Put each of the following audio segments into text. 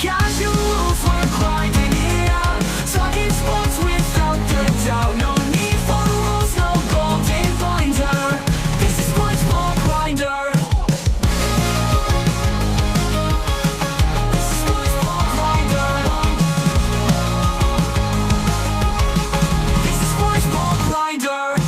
Casual for grinding here, talking sports without the doubt. No need for rules, no golden binder. This is sports ball grinder. This is sports ball grinder. This is sports ball grinder.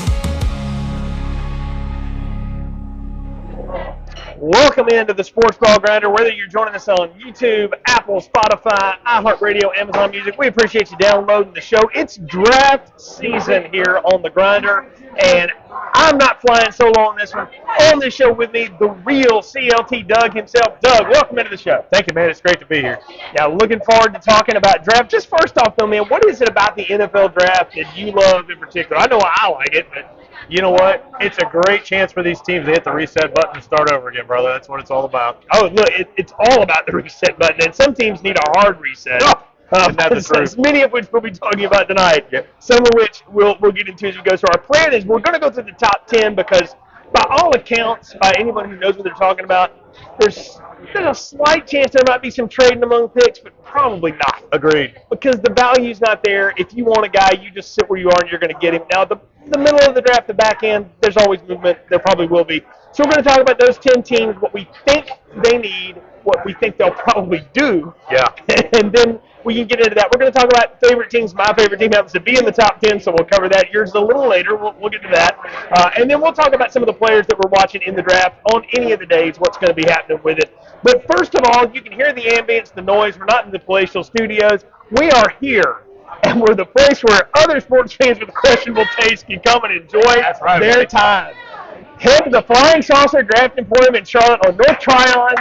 Welcome into the Sports Ball Grinder, whether you're joining us on YouTube, Apple, Spotify, iHeartRadio, Amazon Music. We appreciate you downloading the show. It's draft season here on the Grinder, and I'm not flying solo on this one. On this show with me, the real CLT Doug himself. Doug, welcome into the show. Thank you, man. It's great to be here. Yeah, looking forward to talking about draft. Just first off, though, man, what is it about the NFL draft that you love in particular? I know I like it, but You know what? It's a great chance for these teams to hit the reset button and start over again, brother. That's what it's all about. oh, look, it's all about the reset button, and some teams need a hard reset. Isn't that the truth? Many of which we'll be talking about tonight. Yep. Some of which we'll get into as we go. So our plan is we're going to go through the top 10 because by all accounts, by anyone who knows what they're talking about, there's a slight chance there might be some trading among picks, but probably not. Agreed. Because the value's not there. If you want a guy, you just sit where you are and you're going to get him. Now, the middle of the draft, the back end, there's always movement. There probably will be. So we're going to talk about those 10 teams, what we think they need, what we think they'll probably do. Yeah. And then we can get into that. We're going to talk about favorite teams. My favorite team happens to be in the top 10, so we'll cover that. Yours is a little later. We'll get to that. And then we'll talk about some of the players that we're watching in the draft on any of the days, what's going to be happening with it. But first of all, you can hear the ambience, the noise. We're not in the palatial studios. We are here, and we're the place where other sports fans with questionable taste can come and enjoy their time. Head to the Flying Saucer Draft Emporium in Charlotte on North Tryon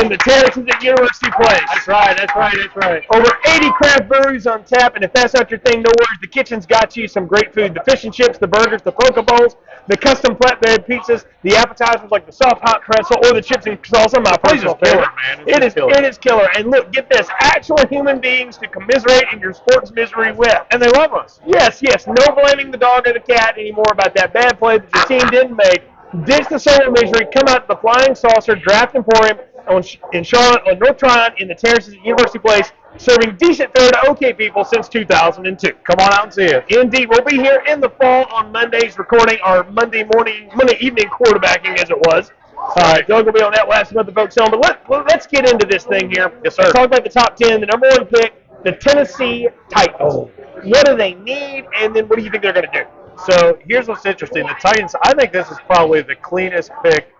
in the terraces at University Place. That's right. Over 80 craft breweries on tap, and if that's not your thing, no worries. The kitchen's got you some great food. The fish and chips, the burgers, the poke bowls, the custom flatbread pizzas, the appetizers like the soft hot pretzel or the chips and salsa. My personal favorite. Man. It is killer. And look, get this, actual human beings to commiserate in your sports misery with. And they love us. Yes. No blaming the dog or the cat anymore about that bad play that your team didn't make. Ditch the soul of misery. Come out to the Flying Saucer Draft Emporium in Charlotte on North Tryon in the terraces at University Place, serving decent fare to OK people since 2002. Come on out and see us. Indeed. We'll be here in the fall on Mondays recording our Monday evening quarterbacking as it was. Doug will be on that. We'll have some other folks on. But let's get into this thing here. Yes, sir. Let's talk about the top 10. The number one pick, the Tennessee Titans. Oh. What do they need, and then what do you think they're going to do? So here's what's interesting. The Titans, I think this is probably the cleanest pick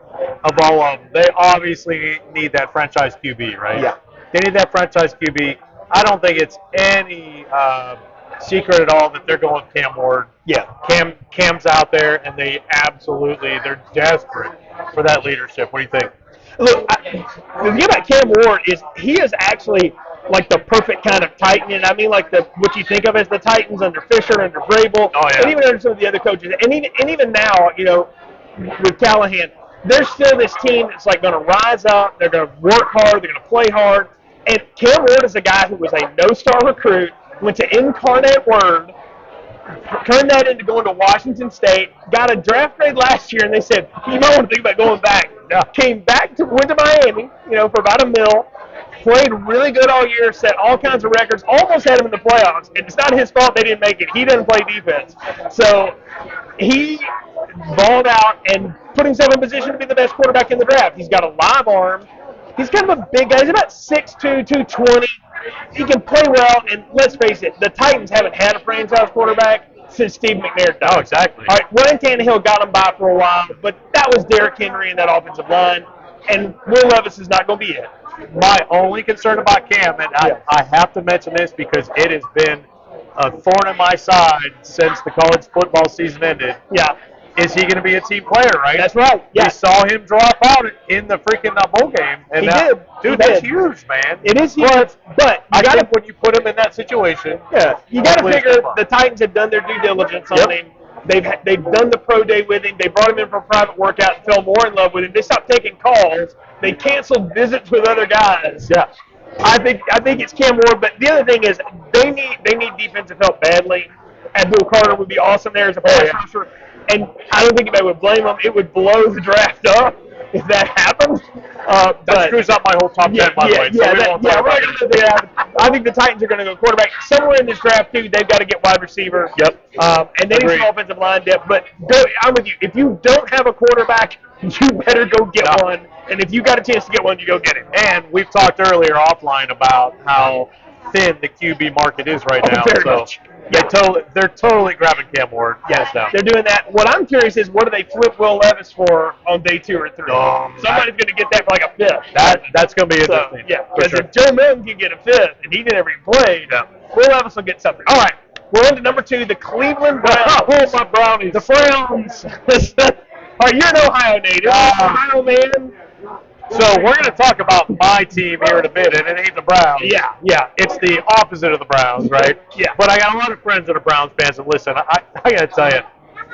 of all of them. They obviously need that franchise QB, right? Yeah. They need that franchise QB. I don't think it's any secret at all that they're going with Cam Ward. Yeah. Cam's out there, and they're desperate for that leadership. What do you think? Look, the thing about Cam Ward is he is actually like the perfect kind of Titan, and I mean like what you think of as the Titans under Fisher, under Vrabel, and even under some of the other coaches. And even now, with Callahan, there's still this team that's like going to rise up. They're going to work hard. They're going to play hard. And Cam Ward is a guy who was a no-star recruit, went to Incarnate Word, turned that into going to Washington State, got a draft grade last year, and they said, you might want to think about going back. Came back went to Miami, for about $1 million, played really good all year, set all kinds of records, almost had him in the playoffs. And it's not his fault they didn't make it. He doesn't play defense. So he balled out and put himself in position to be the best quarterback in the draft. He's got a live arm. He's kind of a big guy. He's about 6'2", 220. He can play well, and let's face it, the Titans haven't had a franchise quarterback since Steve McNair died. Oh, exactly. All right, Ryan Tannehill got him by for a while, but that was Derrick Henry in that offensive line, and Will Levis is not going to be it. My only concern about Cam, and I have to mention this because it has been a thorn in my side since the college football season ended. Yeah. Is he going to be a team player, right? That's right. Yeah. We saw him drop out in the freaking bowl game. And He did. Dude, He that's did. huge, man. It is huge, but I think when you put him in that situation, you got to hopefully figure it's fun. the Titans have done their due diligence on him. They've done the pro day with him. They brought him in for a private workout and fell more in love with him. They stopped taking calls. They canceled visits with other guys. Yeah. I think it's Cam Ward, but the other thing is they need defensive help badly. Abdul Carter would be awesome there as a pass rusher. And I don't think anybody would blame him. It would blow the draft up. if that happens. That But screws up my whole top 10, by the way. So we won't talk we're about not going to do that. I think the Titans are going to go quarterback. Somewhere in this draft, too, they've got to get wide receiver. Yep. And they need some offensive line depth. But I'm with you. If you don't have a quarterback, you better go get one. And if you got a chance to get one, you go get it. And we've talked earlier offline about how thin the QB market is right now. Very so much. they're totally grabbing Cam Ward. Yes, down. They're doing that. What I'm curious is, what do they flip Will Levis for on day 2 or 3? Somebody's going to get that for like a fifth. That's going to be interesting. Yeah, because if Joe Milton can get a fifth, and he never even played, Will Levis will get something. All right, we're on to number 2, the Cleveland Browns. Oh, my Brownies. The Browns. All right, you're an Ohio native. Ohio man. So we're going to talk about my team here in a bit, and it ain't the Browns. Yeah. It's the opposite of the Browns, right? Yeah. But I got a lot of friends that are Browns fans, and listen, I got to tell you,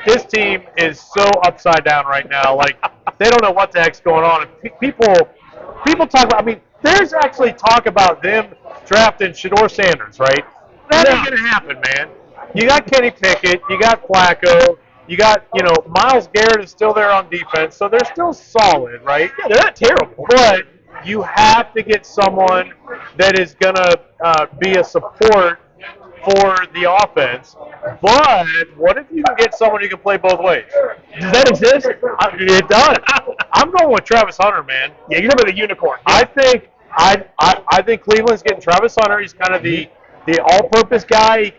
this team is so upside down right now. Like, they don't know what the heck's going on. And people talk about, I mean, there's actually talk about them drafting Shedeur Sanders, right? That ain't going to happen, man. You got Kenny Pickett, you got Flacco, you got, Myles Garrett is still there on defense, so they're still solid, right? Yeah, they're not terrible. But you have to get someone that is going to be a support for the offense. But what if you can get someone who can play both ways? Does that exist? It does. I'm going with Travis Hunter, man. Yeah, you're talking about the unicorn. I think Cleveland's getting Travis Hunter. He's kind of the all-purpose guy,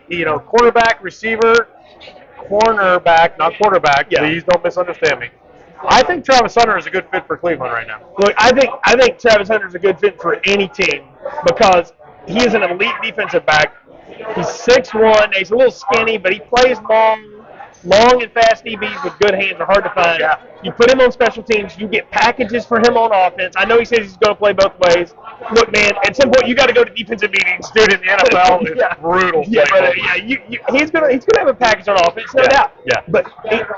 quarterback, receiver, cornerback, not quarterback. Yeah. Please don't misunderstand me. I think Travis Hunter is a good fit for Cleveland right now. Look, I think Travis Hunter is a good fit for any team because he is an elite defensive back. He's 6'1". He's a little skinny, but he plays long and fast DBs with good hands are hard to find. Yeah. You put him on special teams, you get packages for him on offense. I know he says he's going to play both ways. Look, man, at some point you got to go to defensive meetings. Dude, in the NFL, it's brutal. Yeah, but, he's gonna have a package on offense, no doubt. Yeah. But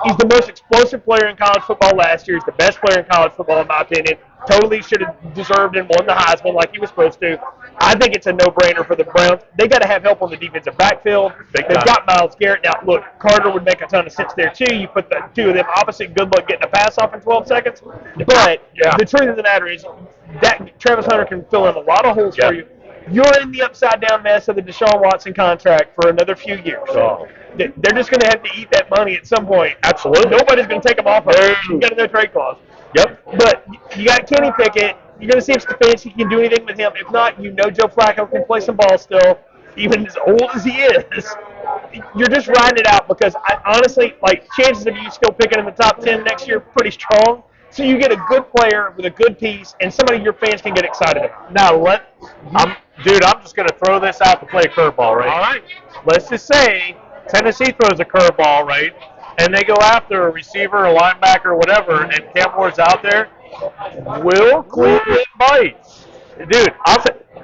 he's the most explosive player in college football last year. He's the best player in college football, in my opinion. Totally should have deserved and won the Heisman like he was supposed to. I think it's a no-brainer for the Browns. They got to have help on the defensive backfield. They've got Myles Garrett. Now, look, Carter would make a ton of sense there, too. You put the two of them opposite, good luck getting a pass off in 12 seconds. But the truth of the matter is that Travis Hunter can fill in a lot of holes for you. You're in the upside-down mess of the Deshaun Watson contract for another few years. They're just going to have to eat that money at some point. Absolutely. Nobody's going to take them off of it. You've got a no-trade clause. Yep. But you got Kenny Pickett. You're going to see if Stefanski can do anything with him. If not, Joe Flacco can play some ball still, even as old as he is. You're just riding it out because, honestly, chances of you still picking in the top 10 next year pretty strong. So you get a good player with a good piece and somebody your fans can get excited about. Now, I'm just going to throw this out to play a curveball, right? All right. Let's just say Tennessee throws a curveball, right? And they go after a receiver, a linebacker, or whatever, and Cam Ward's out there. Will Cleveland bite? Dude,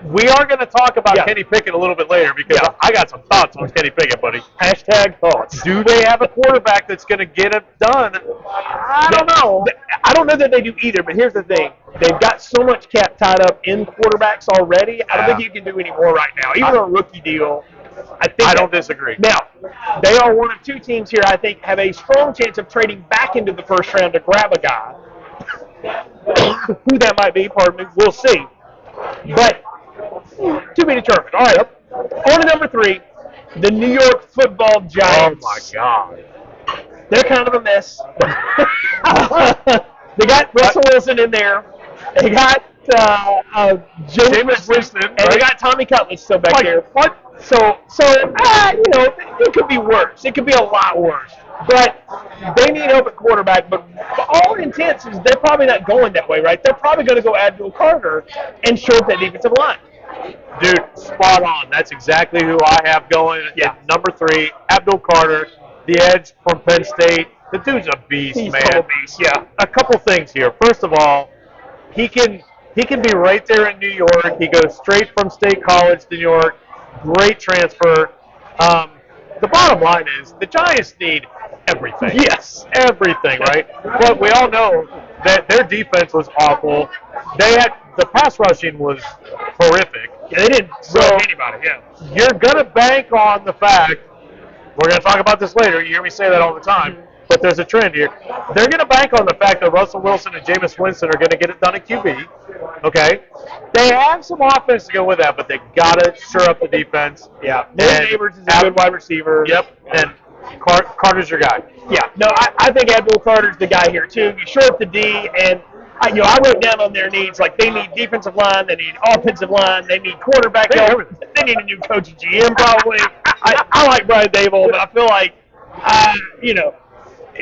we are going to talk about Kenny Pickett a little bit later because I got some thoughts on Kenny Pickett, buddy. Hashtag thoughts. Do they have a quarterback that's going to get it done? I don't know. I don't know that they do either, but here's the thing. They've got so much cap tied up in quarterbacks already, I don't think you can do any more right now. Even on a rookie deal, I don't disagree. Now, they are one of two teams here, I think, have a strong chance of trading back into the first round to grab a guy. Who that might be, pardon me, we'll see. But to be determined. All right, on to number 3, the New York Football Giants. Oh, my God. They're kind of a mess. They got Russell Wilson in there. They got Jameis Winston, and they got Tommy Cutler still back there. What? So it could be worse. It could be a lot worse. But they need help at quarterback. But for all intents, they're probably not going that way, right? They're probably going to go Abdul Carter and short that defensive line. Dude, spot on. That's exactly who I have going. Yeah. Number 3, Abdul Carter, the edge from Penn State. The dude's a beast, He's man. a beast, yeah. A couple things here. First of all, he can be right there in New York. He goes straight from State College to New York. Great transfer. The bottom line is the Giants need everything. Yes. Everything, right? But we all know that their defense was awful. The pass rushing was horrific. Yeah, they didn't throw anybody, You're going to bank on the fact, we're going to talk about this later, you hear me say that all the time, but there's a trend here. They're going to bank on the fact that Russell Wilson and Jameis Winston are going to get it done at QB. Okay, they have some offense to go with that, but they got to shore up the defense. Yeah, Neighbors is a good wide receiver. Yep, and Carter's your guy. Yeah, no, I think Abdul Carter's the guy here too. You shore up the D, and I wrote down on their needs, like they need defensive line, they need offensive line, they need quarterback help, they need a new coach and GM probably. I like Brian Dable, but I feel like,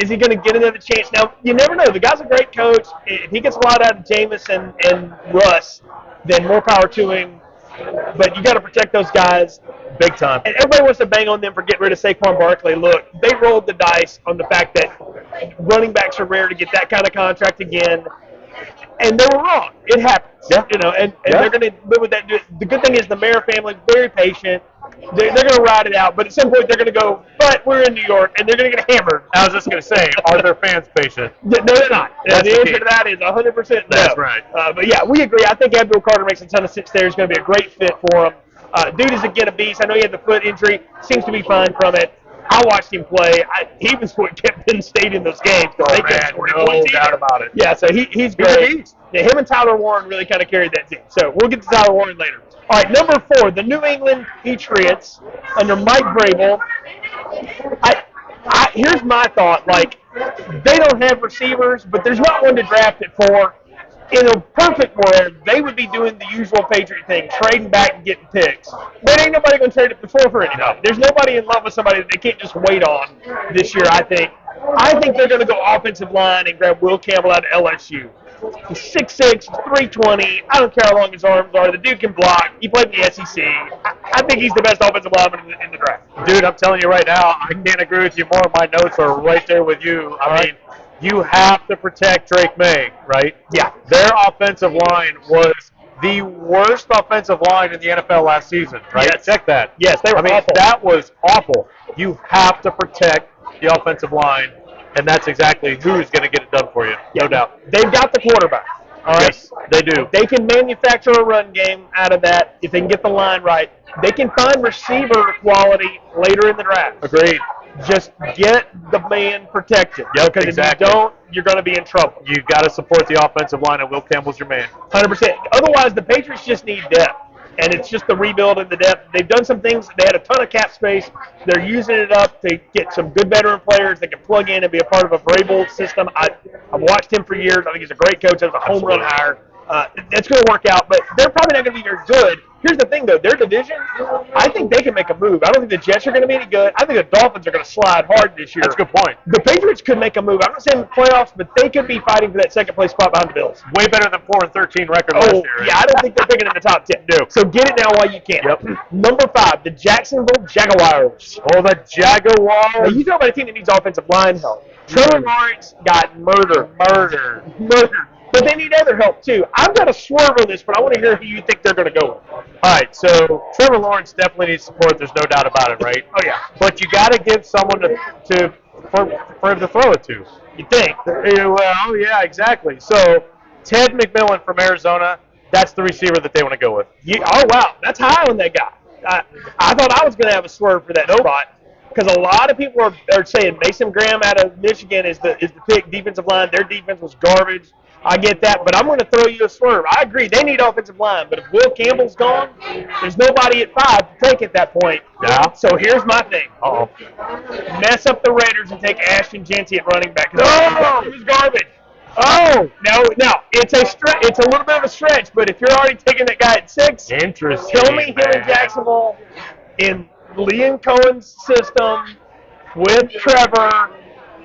is he going to get another chance? Now, you never know. The guy's a great coach. If he gets a lot out of Jameis and Russ, then more power to him. But you got to protect those guys. Big time. And everybody wants to bang on them for getting rid of Saquon Barkley. Look, they rolled the dice on the fact that running backs are rare to get that kind of contract again. And they were wrong. It happens. Yeah. And they're going to live with that. The good thing is the Mayer family is very patient. They're going to ride it out. But at some point, they're going to go, but we're in New York, and they're going to get hammered. I was just going to say, are their fans patient? No, they're not. That's the answer to that is 100% no. That's right. But, yeah, we agree. I think Abdul Carter makes a ton of sense there. He's going to be a great fit for him. Dude is, again, a beast. I know he had the foot injury. Seems to be fine from it. I watched him play. He was what kept Penn State in those games. Oh, man, no doubt about it. Yeah, so he's great. Yeah, him and Tyler Warren really kind of carried that team. So we'll get to Tyler Warren later. All right, number 4, the New England Patriots under Mike Vrabel. Here's my thought. Like, they don't have receivers, but there's not one to draft at 4. In a perfect world, they would be doing the usual Patriot thing, trading back and getting picks. But ain't nobody going to trade it before for anybody. There's nobody in love with somebody that they can't just wait on this year, I think. I think they're going to go offensive line and grab Will Campbell out of LSU. He's 6'6", 320. I don't care how long his arms are. The dude can block. He played in the SEC. I think he's the best offensive lineman in the draft. Dude, I'm telling you right now, I can't agree with you more. My notes are right there with you. I mean, you have to protect Drake May, right? Yeah. Their offensive line was the worst offensive line in the NFL last season, right? Yes. Check that. Yes, they were awful. That was awful. You have to protect the offensive line, and that's exactly who's going to get it done for you, no doubt. They've got the quarterback. All right? Yes, they do. They can manufacture a run game out of that if they can get the line right. They can find receiver quality later in the draft. Agreed. Just get the man protected. Yep, because exactly. if you don't, you're going to be in trouble. You've got to support the offensive line, and Will Campbell's your man. 100%. Otherwise, the Patriots just need depth, and it's just the rebuild in the depth. They've done some things. They had a ton of cap space. They're using it up to get some good veteran players that can plug in and be a part of a Vrabel system. I've watched him for years. I think he's a great coach. That was a home run hire. That's going to work out, but they're probably not going to be very good. Here's the thing, though. Their division, I think they can make a move. I don't think the Jets are going to be any good. I think the Dolphins are going to slide hard this year. That's a good point. The Patriots could make a move. I'm not saying the playoffs, but they could be fighting for that second-place spot behind the Bills. Way better than 4-13 record last year. Yeah, I don't think they're picking in the top 10. No. So get it now while you can. Yep. Number 5, the Jacksonville Jaguars. Oh, the Jaguars. Now, you talk about a team that needs offensive line help. Trevor Lawrence got murdered. But they need other help, too. I've got a swerve on this, but I want to hear who you think they're going to go with. All right, so Trevor Lawrence definitely needs support. There's no doubt about it, right? Oh, yeah. But you got to give someone for him to throw it to. You think? Well, yeah, exactly. So Ted McMillan from Arizona, that's the receiver that they want to go with. Oh, wow. That's high on that guy. I thought I was going to have a swerve for that spot. Because a lot of people are saying Mason Graham out of Michigan is the pick defensive line. Their defense was garbage. I get that, but I'm going to throw you a swerve. I agree, they need offensive line, but if Will Campbell's gone, there's nobody at 5 to take at that point. Yeah. So here's my thing. Uh-oh. Mess up the Raiders and take Ashton Jeanty at running back. No! He was garbage. Oh, no, it's a little bit of a stretch, but if you're already taking that guy at 6, interesting. tell me him in Jacksonville in Liam Cohen's system with Trevor.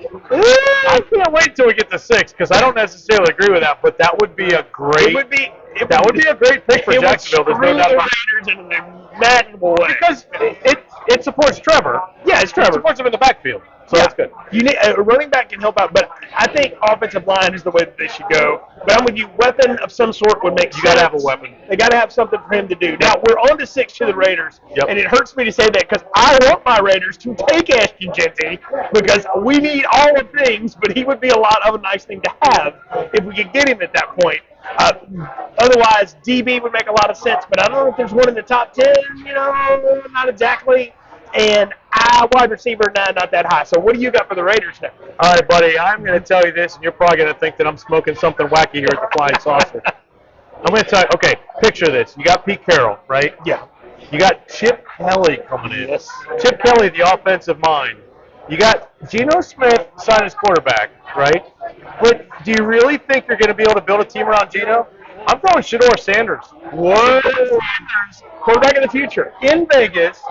I can't wait till we get to 6 because I don't necessarily agree with that, but that would be a great. That would be a great pick for Jacksonville. There's no doubt about it. In an imaginable way. Because it supports Trevor. Yeah, it's Trevor. It supports him in the backfield. So that's good. You need a running back can help out, but I think offensive line is the way that they should go. But I'm with you. Weapon of some sort would make sense. You got to have a weapon. They got to have something for him to do. Now we're on to 6 to the Raiders, Yep. and it hurts me to say that because I want my Raiders to take Ashton Jeanty because we need all the things, but he would be a lot of a nice thing to have if we could get him at that point. Otherwise, DB would make a lot of sense, but I don't know if there's one in the top 10. Not exactly. and wide receiver, not that high. So what do you got for the Raiders now? All right, buddy, I'm going to tell you this, and you're probably going to think that I'm smoking something wacky here at the Flying Saucer. I'm going to tell you, okay, picture this. You got Pete Carroll, right? Yeah. You got Chip Kelly coming in. Yes. Chip Kelly, the offensive mind. You got Geno Smith signing his quarterback, right? But do you really think you're going to be able to build a team around Geno? I'm throwing Shador Sanders. What? Sanders, quarterback of the future. In Vegas,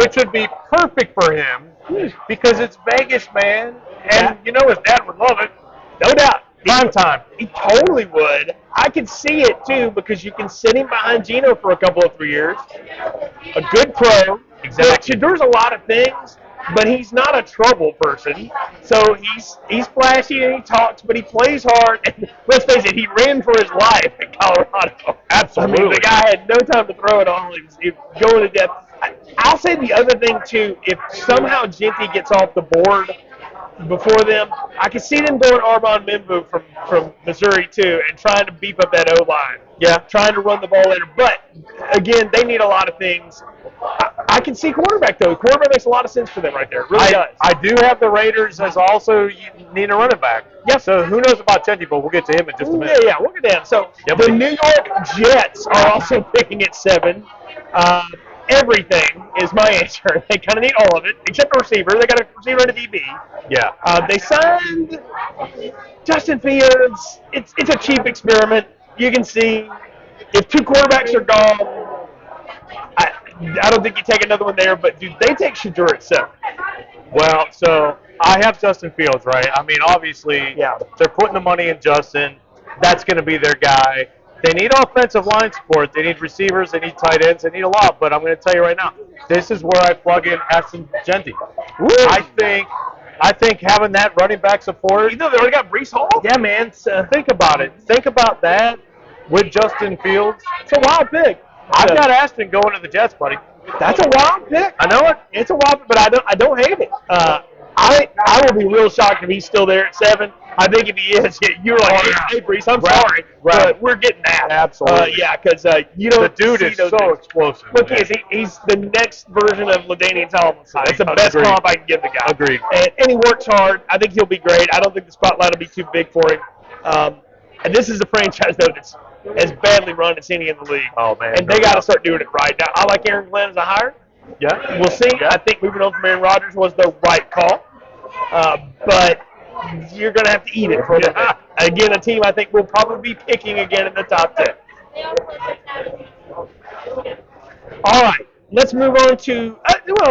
which would be perfect for him because it's Vegas, man. And you know his dad would love it. No doubt. Prime time. He totally would. I can see it, too, because you can sit him behind Geno for a couple of 3 years. A good pro. Exactly. Shador's a lot of things, but he's not a trouble person. So he's flashy and he talks, but he plays hard. And let's face it, he ran for his life in Colorado. Absolutely. I mean, the guy had no time to throw it all. He was going to death. I'll say the other thing, too, if somehow Genty gets off the board before them, I can see them going Armand Membu from Missouri, too, and trying to beef up that O-line. Yeah, trying to run the ball later. But, again, they need a lot of things. I can see quarterback, though. Quarterback makes a lot of sense for them right there. It really does. I do have the Raiders as also need a running back. Yep. So who knows about Genty, but we'll get to him in just a minute. Yeah, we'll get down. So the New York Jets are also picking at 7. Everything is my answer. They kind of need all of it, except a receiver. They got a receiver and a DB. Yeah. They signed Justin Fields. It's a cheap experiment. You can see if 2 quarterbacks are gone, I don't think you take another one there, but do they take Shador at 7? Well, so I have Justin Fields, right? I mean, obviously, they're putting the money in Justin. That's going to be their guy. They need offensive line support. They need receivers. They need tight ends. They need a lot. But I'm going to tell you right now, this is where I plug in Ashton Genty. I think having that running back support. You know, they already got Breece Hall? Yeah, man. So think about it. Think about that with Justin Fields. It's a wild pick. I've got Ashton going to the Jets, buddy. That's a wild pick. I know it. It's a wild pick, but I don't hate it. I will be real shocked if he's still there at 7. I think if he is, you're like, hey, Breece, I'm sorry, but we're getting that. Absolutely. Because you don't The dude see is those so things. explosive. Look, man. he's the next version of LaDainian Tomlinson. That's the best Agreed. comp I can give the guy. Agreed. And he works hard. I think he'll be great. I don't think the spotlight will be too big for him. And this is a franchise, though, that's as badly run as any in the league. Oh, man. And they got to start doing it right. Now, I like Aaron Glenn as a hire. Yeah. We'll see. Yeah. I think moving on from Aaron Rodgers was the right call. But you're going to have to eat it for a little bit. Again, a team I think will probably be picking again in the top 10. All right. Let's move on to,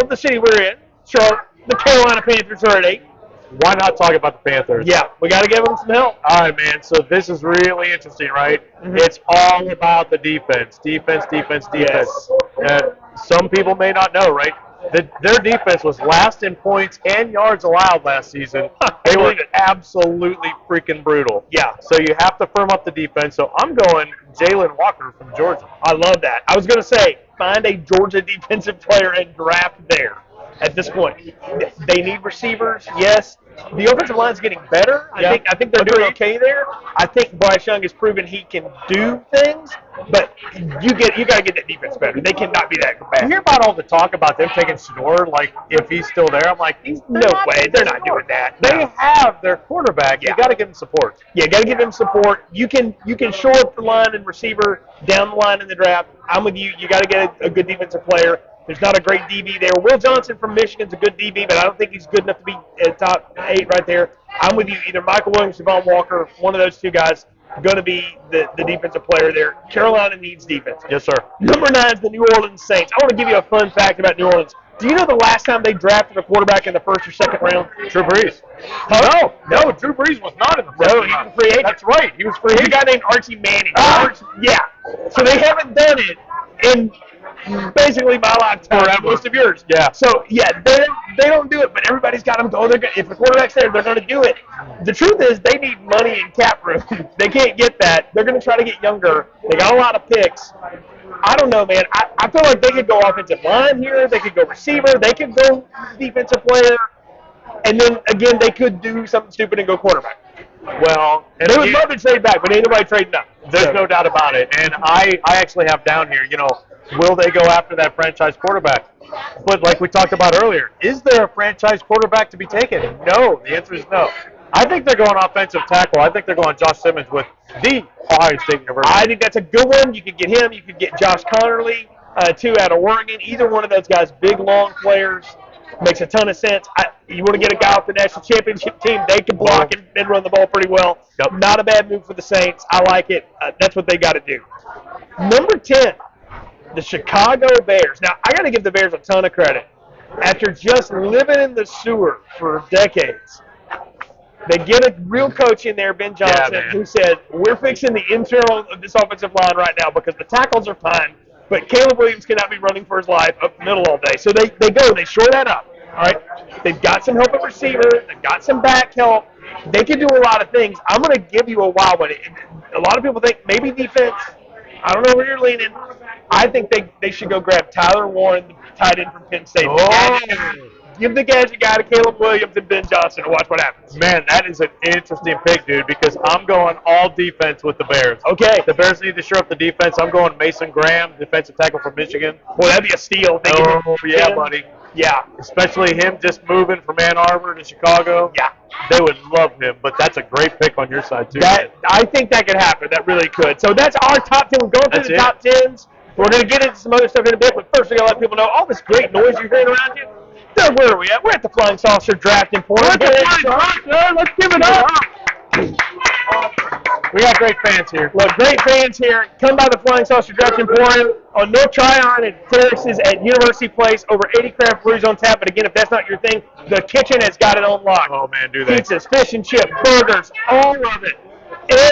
the city we're in. Charlotte. The Carolina Panthers are at 8. Why not talk about the Panthers? Yeah, we got to give them some help. All right, man. So this is really interesting, right? Mm-hmm. It's all about the defense. Defense. Yes. Some people may not know, right? Their defense was last in points and yards allowed last season. They were absolutely freaking brutal. Yeah. So you have to firm up the defense. So I'm going Jalen Walker from Georgia. I love that. I was going to say, find a Georgia defensive player and draft there at this point. They need receivers, yes. The offensive line's getting better. I think they're doing okay there. I think Bryce Young has proven he can do things, but you got to get that defense better. They cannot be that You bad. hear about all the talk about them taking Shador, like if he's still there. I'm like, No way. They're not doing that. They have their quarterback. Yeah. You got to give him support. Yeah, got to give him support. You can shore up the line and receiver down the line in the draft. I'm with you. You got to get a good defensive player. There's not a great DB there. Will Johnson from Michigan's a good DB, but I don't think he's good enough to be top 8 right there. I'm with you. Either Michael Williams or Javon Walker, one of those two guys, going to be the defensive player there. Carolina needs defense. Yes, sir. Number 9 is the New Orleans Saints. I want to give you a fun fact about New Orleans. Do you know the last time they drafted a quarterback in the first or second round? Drew Brees. No, Drew Brees was not in the first No, he was a free agent. That's right. He was free There's a agent. guy named Archie Manning. Yeah. So they haven't done it in basically my lifetime, most of yours. Yeah. So, they don't do it, but everybody's got them going. If the quarterback's there, they're going to do it. The truth is they need money and cap room. They can't get that. They're going to try to get younger. They got a lot of picks. I don't know, man. I feel like they could go offensive line here. They could go receiver. They could go defensive player. And then, again, they could do something stupid and go quarterback. Well, and They would love to trade back, but ain't nobody trading up. There's no doubt about it. And I actually have down here, will they go after that franchise quarterback? But like we talked about earlier, is there a franchise quarterback to be taken? No. The answer is no. I think they're going offensive tackle. I think they're going Josh Simmons with the Ohio State University. I think that's a good one. You could get him. You could get Josh Connerly, too, out of Oregon. Either one of those guys, big, long players, makes a ton of sense. You want to get a guy off the national championship team, they can block and run the ball pretty well. Yep. Not a bad move for the Saints. I like it. That's what they got to do. Number 10, the Chicago Bears. Now, I got to give the Bears a ton of credit. After just living in the sewer for decades, they get a real coach in there, Ben Johnson, who said, we're fixing the internal of this offensive line right now because the tackles are fine, but Caleb Williams cannot be running for his life up the middle all day. So they shore that up. All right, they've got some help at receiver. They've got some back help. They can do a lot of things. I'm going to give you a wild one. A lot of people think maybe defense. I don't know where you're leaning. I think they should go grab Tyler Warren, the tight end from Penn State. Give the gadget guy to Caleb Williams and Ben Johnson and watch what happens. Man, that is an interesting pick, dude, because I'm going all defense with the Bears. Okay. The Bears need to shore up the defense. I'm going Mason Graham, defensive tackle from Michigan. Boy, that'd be a steal. Yeah, buddy. Yeah. Especially him just moving from Ann Arbor to Chicago. Yeah. They would love him, but that's a great pick on your side, too. I think that could happen. That really could. So that's our top 10. We're going through the top 10s. We're going to get into some other stuff in a bit, but first we're going to let people know all this great noise you're hearing around you. Doug, where are we at? We're at the Flying Saucer Draft Emporium. Let's give it up. We got great fans here. Look, great fans here. Come by the Flying Saucer Draft Emporium on North Tryon and Terraces at University Place. Over 80 craft breweries on tap. But again, if that's not your thing, the kitchen has got it on lock. Oh, man, do they. Pizzas, fish and chip, burgers, all of it.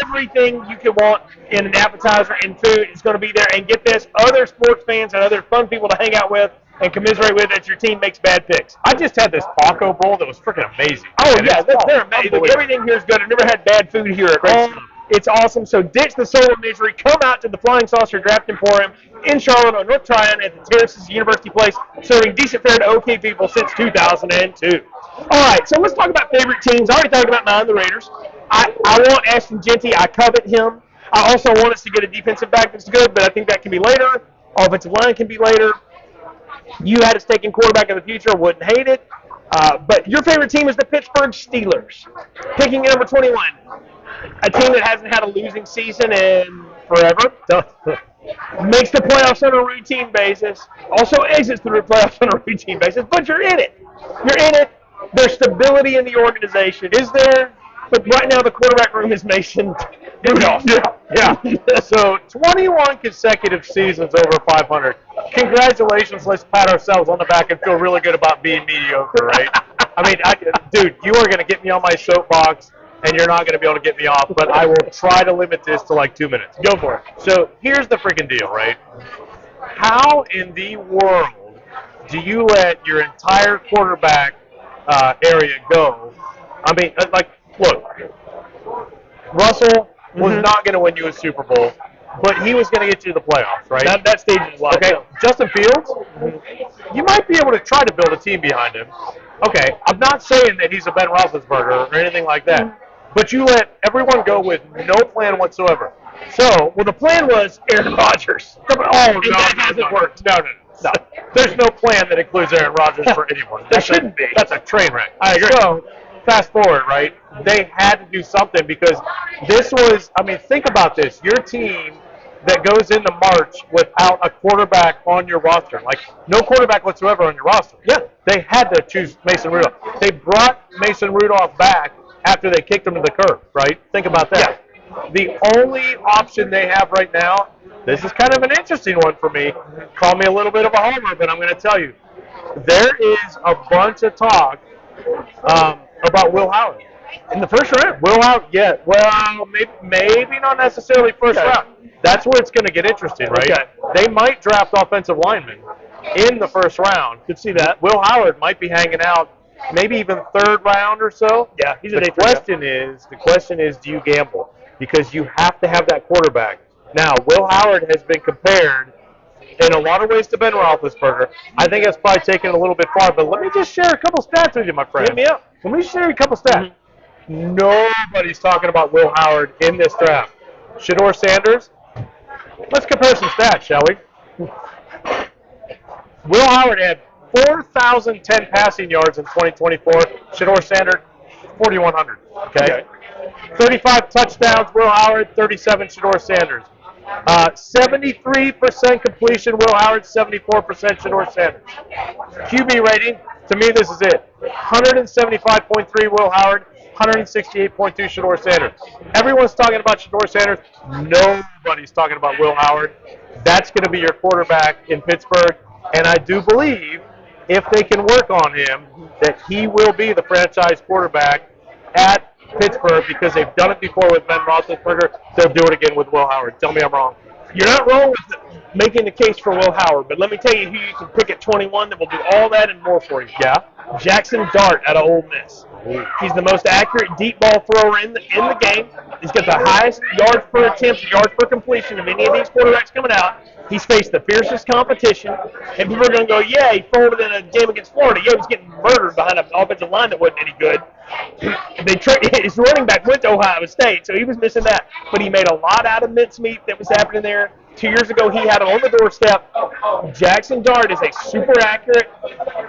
Everything you could want in an appetizer and food is going to be there. And get this, other sports fans and other fun people to hang out with and commiserate with as your team makes bad picks. I just had this taco bowl that was freaking amazing. Oh, yeah, they're amazing. Look, everything here is good. I've never had bad food here at home. It's awesome. So ditch the soul of misery. Come out to the Flying Saucer Draft Emporium in Charlotte on North Tryon at the Terraces University Place, serving decent fare to OK people since 2002. All right, so let's talk about favorite teams. I already talked about mine, the Raiders. I want Ashton Jeanty. I covet him. I also want us to get a defensive back that's good, but I think that can be later. Offensive line can be later. You had a stake in quarterback in the future. Wouldn't hate it. But your favorite team is the Pittsburgh Steelers. Picking number 21. A team that hasn't had a losing season in forever. Makes the playoffs on a routine basis. Also exits the playoffs on a routine basis. But you're in it. You're in it. There's stability in the organization. Is there? But right now the quarterback room is Mason Rudolph. Yeah. So 21 consecutive seasons over 500. Congratulations. Let's pat ourselves on the back and feel really good about being mediocre, right? I mean, dude, you are going to get me on my soapbox, and you're not going to be able to get me off, but I will try to limit this to like 2 minutes. Go for it. So here's the freaking deal, right? How in the world do you let your entire quarterback area go? I mean, like, look, Russell was not going to win you a Super Bowl, but he was going to get you to the playoffs, right? That stage is locked. Okay, Justin Fields, you might be able to try to build a team behind him. Okay, I'm not saying that he's a Ben Roethlisberger or anything like that, but you let everyone go with no plan whatsoever. So, the plan was Aaron Rodgers. That hasn't worked. No. There's no plan that includes Aaron Rodgers for anyone. There shouldn't be. That's a train wreck. I agree. So, fast forward, right? They had to do something because this was, I mean, think about this. Your team that goes into March without a quarterback on your roster, like no quarterback whatsoever on your roster. Yeah. They had to choose Mason Rudolph. They brought Mason Rudolph back after they kicked him to the curb, right? Think about that. Yeah. The only option they have right now, this is kind of an interesting one for me. Call me a little bit of a homer, but I'm going to tell you. There is a bunch of talk about Will Howard. In the first round? Will Howard, yeah. Well, maybe not necessarily first round. That's where it's going to get interesting, right? Okay. They might draft offensive linemen in the first round. Could see that. Will Howard might be hanging out maybe even third round or so. Yeah, he's the question is, do you gamble? Because you have to have that quarterback. Now, Will Howard has been compared in a lot of ways to Ben Roethlisberger. I think it's probably taken it a little bit far, but let me just share a couple stats with you, my friend. Hit me up. Let me share a couple stats. Nobody's talking about Will Howard in this draft. Shador Sanders, let's compare some stats, shall we? Will Howard had 4,010 passing yards in 2024. Shador Sanders, 4,100. Okay. 35 touchdowns, Will Howard, 37 Shador Sanders. 73% completion, Will Howard, 74% Shador Sanders. QB rating, to me this is it. 175.3 Will Howard, 168.2 Shador Sanders. Everyone's talking about Shador Sanders. Nobody's talking about Will Howard. That's going to be your quarterback in Pittsburgh. And I do believe if they can work on him, that he will be the franchise quarterback at Pittsburgh because they've done it before with Ben Roethlisberger. They'll do it again with Will Howard. Tell me I'm wrong. You're not wrong with making the case for Will Howard, but let me tell you who you can pick at 21 that will do all that and more for you. Yeah? Jackson Dart out of Ole Miss. He's the most accurate deep ball thrower in the game. He's got the highest yards per attempt, yards per completion of any of these quarterbacks coming out. He's faced the fiercest competition, and people are going to go, yeah, he folded in a game against Florida. Yeah, he was getting murdered behind an offensive line that wasn't any good. His running back went to Ohio State, so he was missing that. But he made a lot out of mincemeat that was happening there. 2 years ago, he had him on the doorstep. Jackson Dart is a super accurate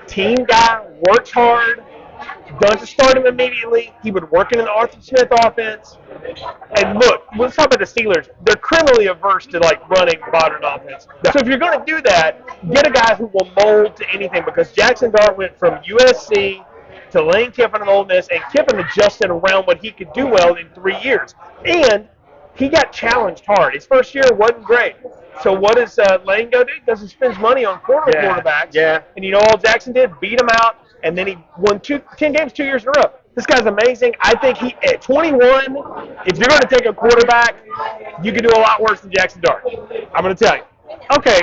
team guy, works hard, doesn't start him immediately. He would work in an Arthur Smith offense. And look, let's talk about the Steelers. They're criminally averse to like running modern offense. So if you're going to do that, get a guy who will mold to anything because Jackson Dart went from USC to Lane Kiffin and Ole Miss, and Kiffin adjusted around what he could do well in 3 years. And he got challenged hard. His first year wasn't great. So what does Lane go do? He goes and spends money on quarterbacks. Yeah. And you know all Jackson did? Beat him out, and then he won 10 games 2 years in a row. This guy's amazing. I think he, at 21, if you're going to take a quarterback, you can do a lot worse than Jackson Dart. I'm going to tell you. Okay,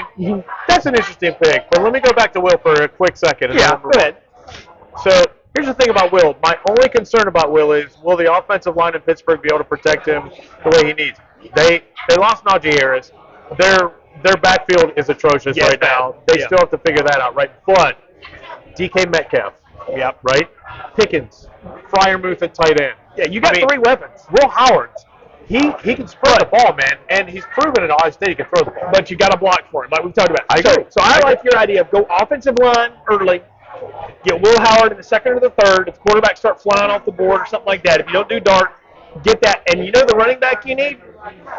that's an interesting pick. But let me go back to Will for a quick second. Yeah, go ahead. So here's the thing about Will. My only concern about Will is, will the offensive line in Pittsburgh be able to protect him the way he needs? They lost Najee Harris. Their backfield is atrocious right now. They still have to figure that out, right? But DK Metcalf, right? Pickens, Freiermuth at tight end. Yeah, you got 3 weapons. Will Howard, he can spread the ball, man, and he's proven at Ohio State he can throw the ball. But you got to block for him, like we've talked about. I agree. So I like your idea of go offensive line early, get Will Howard in the second or the third. If quarterbacks start flying off the board or something like that, if you don't do Dart, get that. And you know the running back you need?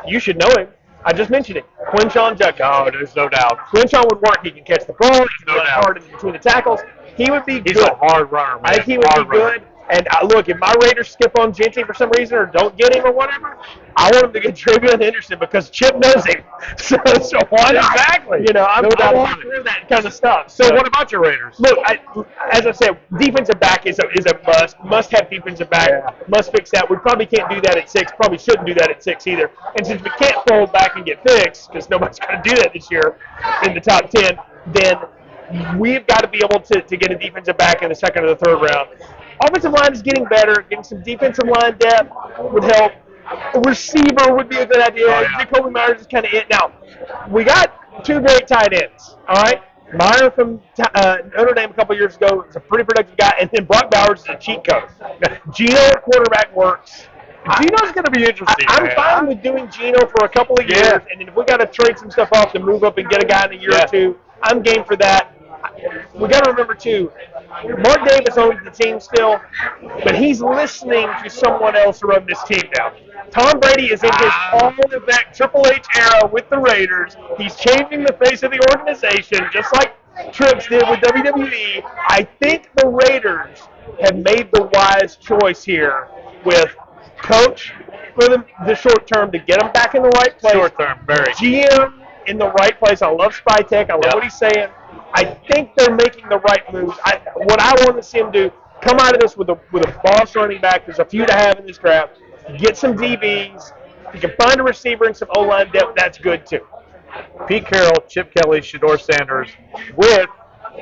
You should know him. I just mentioned it. Quinshawn Judkins. Oh, there's no doubt. Quinshawn would work. He can catch the ball. He can No run doubt. hard in between the tackles. He would be good. He's a hard runner, man. I think he would be good. And look, if my Raiders skip on Genty for some reason or don't get him or whatever, I want him to get Travion Henderson because Chip knows him. So why not? Exactly. You know, I'm No doubt all about it. through that kind of stuff. So what about your Raiders? Look, as I said, defensive back is a must have defensive back. Yeah. Must fix that. We probably can't do that at 6. Probably shouldn't do that at 6 either. And since we can't fold back and get fixed because nobody's going to do that this year in the top 10, then we've got to be able to get a defensive back in the second or the third round. Offensive line is getting better. Getting some defensive line depth would help. A receiver would be a good idea. Oh, yeah. Jacoby Myers is kind of it. Now, we got 2 great tight ends, all right? Meyer from Notre Dame a couple years ago is a pretty productive guy, and then Brock Bowers is a cheat code. Geno at quarterback works. Geno's going to be interesting, I'm man. fine with doing Geno for a couple of years, and then if we got to trade some stuff off to move up and get a guy in a year or two, I'm game for that. We got to remember, too, Mark Davis owns the team still, but he's listening to someone else run this team now. Tom Brady is in his all-back Triple H era with the Raiders. He's changing the face of the organization, just like Trips did with WWE. I think the Raiders have made the wise choice here with coach for the short term to get them back in the right place. Short term, very. GM in the right place. I love Spytek. I love what he's saying. I think they're making the right moves. What I want to see them do, come out of this with a boss running back. There's a few to have in this draft. Get some DBs. If you can find a receiver and some O-line depth, that's good too. Pete Carroll, Chip Kelly, Shador Sanders, with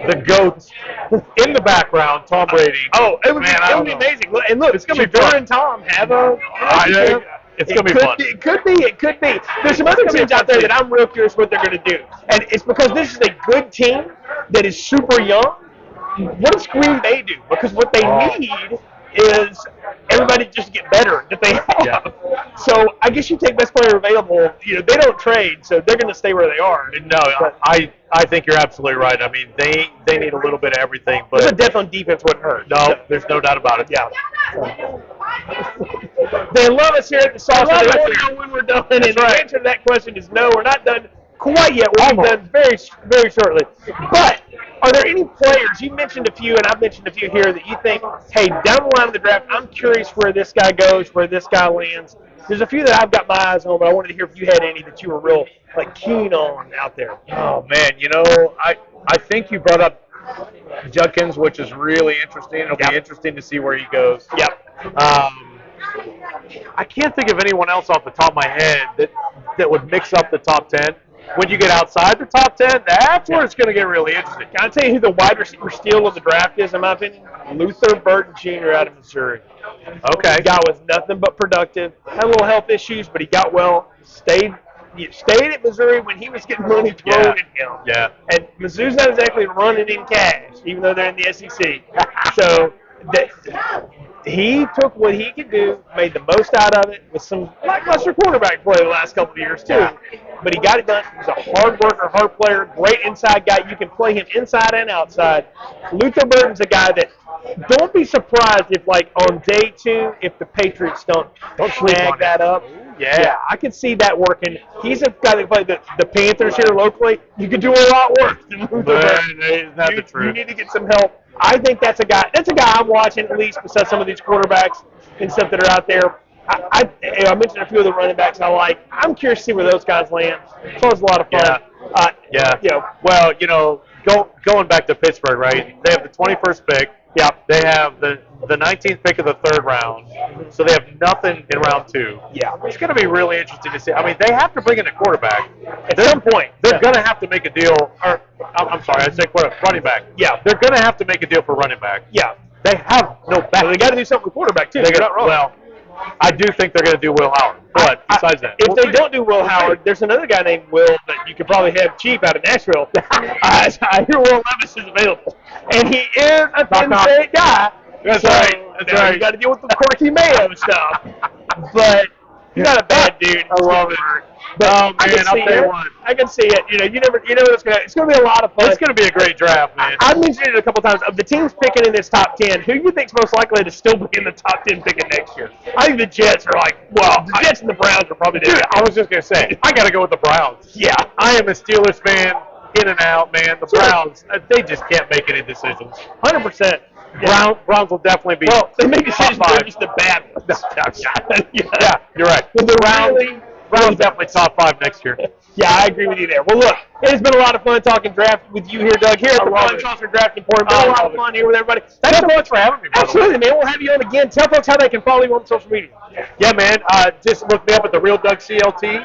the GOAT in the background, Tom Brady. Oh, it would be amazing. And look, It's gonna be Shador fun. and Tom have a It's going to be fun. It could be. There's some other teams out there that I'm real curious what they're going to do. And it's because this is a good team that is super young. What does Green Bay do? Because what they need is everybody just get better that they have. Yeah. So I guess you take best player available. They don't trade, so they're going to stay where they are. No, I think you're absolutely right. I mean, they need a little bit of everything, but the depth on defense wouldn't hurt. No, there's no doubt about it. Yeah. They love us here at the Sauce. They want to know when we're done. And the answer to that question is no, we're not done quite yet. We'll be done very, very shortly. But are there any players, you mentioned a few, and I've mentioned a few here, that you think, hey, down the line of the draft, I'm curious where this guy goes, where this guy lands. There's a few that I've got my eyes on, but I wanted to hear if you had any that you were real keen on out there. Oh, man, I think you brought up Judkins, which is really interesting. It'll be interesting to see where he goes. Yep. I can't think of anyone else off the top of my head that would mix up the top 10. When you get outside the top 10, that's where it's going to get really interesting. Can I tell you who the wide receiver steal of the draft is, in my opinion? Luther Burton Jr. out of Missouri. Okay. The guy was nothing but productive. Had a little health issues, but he got well. Stayed at Missouri when he was getting money thrown at him. Yeah. And Mizzou's not exactly running in cash, even though they're in the SEC. So he took what he could do, made the most out of it with some lackluster quarterback play the last couple of years, too. Yeah. But he got it done. He's a hard worker, hard player, great inside guy. You can play him inside and outside. Luther Burton's a guy that don't be surprised if, on day 2, if the Patriots don't snag that up. Yeah, I can see that working. He's a guy that played the Panthers here locally. You could do a lot worse than Luther Burton. That's the truth. You need to get some help. I think that's a guy I'm watching, at least besides some of these quarterbacks and stuff that are out there. I mentioned a few of the running backs I like. I'm curious to see where those guys land. It's always a lot of fun. Yeah. Well, going back to Pittsburgh, right? They have the 21st pick. Yeah. They have the 19th pick of the 3rd round. So they have nothing in round 2. Yeah. It's going to be really interesting to see. I mean, they have to bring in a quarterback. At some point. They're going to have to make a deal. Or I'm sorry, I said running back. Yeah. They're going to have to make a deal for running back. Yeah. They have no back. Well, they got to do something with quarterback, too. They're not wrong. Well, I do think they're going to do Will Howard. But besides that, if they don't do Will Howard, there's another guy named Will that you could probably have cheap out of Nashville. I hear Will Levis is available, and he is a Penn State guy. That's so right. That's right. You got to deal with the quirky Mayo stuff, but he's not a bad dude. I love it. But I'll tell you what. I can see it. You never. It's going to be a lot of fun. It's going to be a great draft, man. I mentioned it a couple times. Of the teams picking in this top 10, who do you think's most likely to still be in the top 10 picking next year? I think the Jets are the Jets and the Browns are probably there. Dude, I was just going to say, I got to go with the Browns. Yeah. I am a Steelers fan, in and out, man. The Browns, they just can't make any decisions. 100%. Yeah. Browns will definitely be. Well, they make decisions. Top 5. They're just the bad ones. Yeah, you're right. Browns definitely top 5 next year. Yeah, I agree with you there. Well, look, it has been a lot of fun talking draft with you here, Doug. Here at the Fun Saucer Drafting Forum. Been a lot of fun here with everybody. Thanks so much for having me. Absolutely, man. We'll have you on again. Tell folks how they can follow you on social media. Yeah, man. Just look me up at the Real Doug CLT.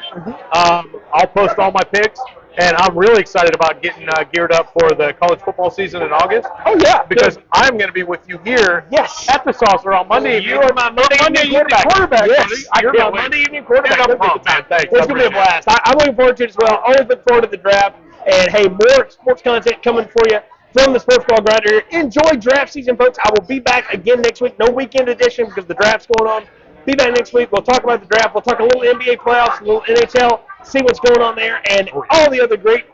I'll post all my picks. And I'm really excited about getting geared up for the college football season in August. Oh, yeah. Because I'm going to be with you here at the Saucer on Monday. You are my Monday evening quarterback. Yes. You're my Monday evening quarterback. Thanks. It's going to be a blast. I'm looking forward to it as well. Always look forward to the draft. And, hey, more sports content coming for you from the Sports Ball Grinder here. Enjoy draft season, folks. I will be back again next week. No weekend edition because the draft's going on. Be back next week. We'll talk about the draft. We'll talk a little NBA playoffs, a little NHL, see what's going on there, and all the other great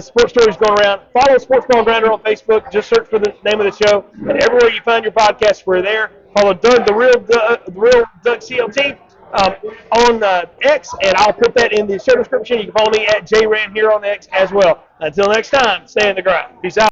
sports stories going around. Follow Sports Ball Grinder on Facebook. Just search for the name of the show. And everywhere you find your podcasts, we're there. Follow Doug, the real Doug CLT on X, and I'll put that in the show description. You can follow me at JRan here on X as well. Until next time, stay in the grind. Peace out.